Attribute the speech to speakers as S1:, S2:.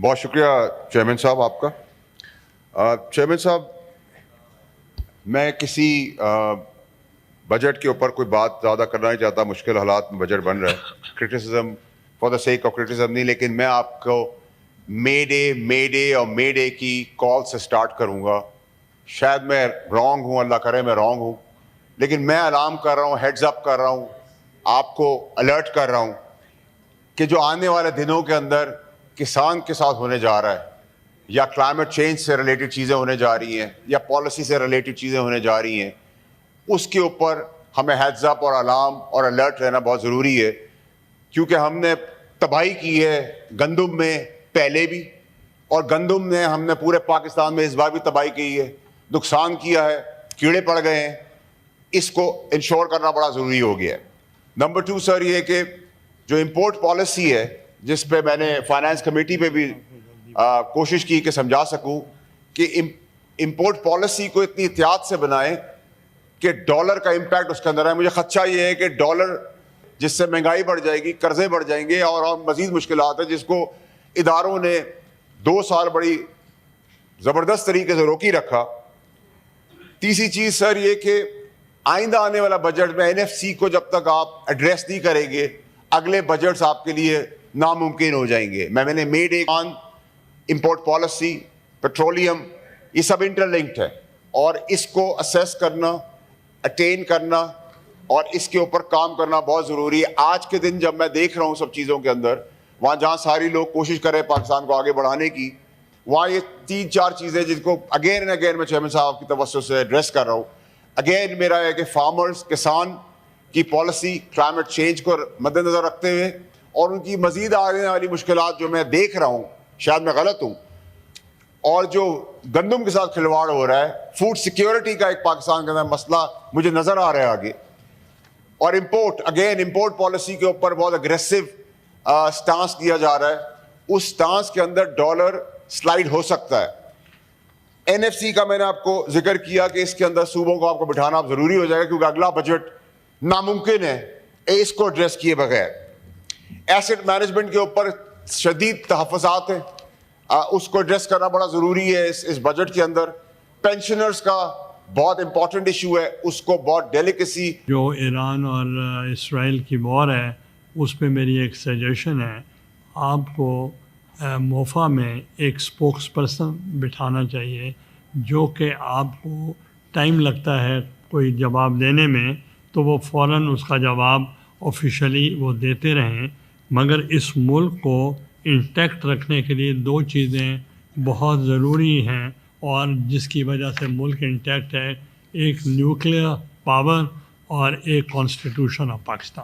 S1: بہت شکریہ چیئرمین صاحب آپ کا. چیئرمین صاحب، میں کسی بجٹ کے اوپر کوئی بات زیادہ کرنا نہیں چاہتا. مشکل حالات میں بجٹ بن رہا ہے. Criticism for the sake of criticism نہیں، لیکن میں آپ کو مے ڈے کی کال سے سٹارٹ کروں گا. شاید میں رانگ ہوں، اللہ کرے میں رانگ ہوں، لیکن میں الارم کر رہا ہوں، ہیڈز اپ کر رہا ہوں، آپ کو الرٹ کر رہا ہوں کہ جو آنے والے دنوں کے اندر کسان کے ساتھ ہونے جا رہا ہے، یا کلائمیٹ چینج سے ریلیٹڈ چیزیں ہونے جا رہی ہیں، یا پالیسی سے ریلیٹڈ چیزیں ہونے جا رہی ہیں، اس کے اوپر ہمیں ہیڈز اپ اور الارم اور الرٹ رہنا بہت ضروری ہے. کیونکہ ہم نے تباہی کی ہے گندم میں پہلے بھی، اور گندم نے ہم نے پورے پاکستان میں اس بار بھی تباہی کی ہے، نقصان کیا ہے، کیڑے پڑ گئے ہیں. اس کو انشور کرنا بڑا ضروری ہو گیا ہے. نمبر 2 سر، یہ کہ جو امپورٹ پالیسی ہے، جس پہ میں نے فائنانس کمیٹی پہ بھی کوشش کی کہ سمجھا سکوں کہ امپورٹ پالیسی کو اتنی احتیاط سے بنائیں کہ ڈالر کا امپیکٹ اس کے اندر ہے. مجھے خدشہ یہ ہے کہ ڈالر جس سے مہنگائی بڑھ جائے گی، قرضے بڑھ جائیں گے، اور مزید مشکلات ہیں، جس کو اداروں نے 2 سال بڑی زبردست طریقے سے روکی رکھا. تیسری چیز سر یہ کہ آئندہ آنے والا بجٹ میں NFC کو جب تک آپ ایڈریس نہیں کریں گے، اگلے بجٹس آپ کے لیے ناممکن ہو جائیں گے. میں نے میڈ امپورٹ پالیسی، پیٹرولیم، یہ سب انٹر لنکڈ ہے، اور اس کو اسیس کرنا، اٹین کرنا اور اس کے اوپر کام کرنا بہت ضروری ہے. آج کے دن جب میں دیکھ رہا ہوں سب چیزوں کے اندر، وہاں جہاں ساری لوگ کوشش کر رہے ہیں پاکستان کو آگے بڑھانے کی، وہاں یہ 3-4 چیزیں جن کو اگین اینڈ اگین میں چیئرمین صاحب کی توسط سے ایڈریس کر رہا ہوں. اگین میرا ہے کہ فارمرز، کسان کی پالیسی کلائمیٹ چینج کو مد نظر رکھتے ہوئے، اور ان کی مزید آنے والی مشکلات جو میں دیکھ رہا ہوں، شاید میں غلط ہوں، اور جو گندم کے ساتھ کھلواڑ ہو رہا ہے، فوڈ سیکیورٹی کا ایک پاکستان کے اندر مسئلہ مجھے نظر آ رہا ہے آگے. اور امپورٹ پالیسی کے اوپر بہت اگریسو سٹانس لیا جا رہا ہے. اس سٹانس کے اندر ڈالر سلائیڈ ہو سکتا ہے. NFC کا میں نے آپ کو ذکر کیا کہ اس کے اندر صوبوں کو آپ کو بٹھانا اب ضروری ہو جائے گا، کیونکہ اگلا بجٹ ناممکن ہے اس کو ایڈریس کیے بغیر. ایسٹ مینجمنٹ کے اوپر شدید تحفظات ہیں، اس کو ایڈریس کرنا بڑا ضروری ہے اس بجٹ کے اندر. پینشنرز کا بہت امپورٹنٹ ایشو ہے، اس کو بہت ڈیلیکیسی.
S2: جو ایران اور اسرائیل کی وار ہے، اس پہ میری ایک سجیشن ہے، آپ کو موفا میں ایک سپوکس پرسن بٹھانا چاہیے، جو کہ آپ کو ٹائم لگتا ہے کوئی جواب دینے میں تو وہ فوراً اس کا جواب آفیشلی وہ دیتے رہیں. مگر اس ملک کو انٹیکٹ رکھنے کے لیے 2 چیزیں بہت ضروری ہیں، اور جس کی وجہ سے ملک انٹیکٹ ہے: ایک نیوکلیئر پاور اور ایک کانسٹیٹیوشن آف پاکستان.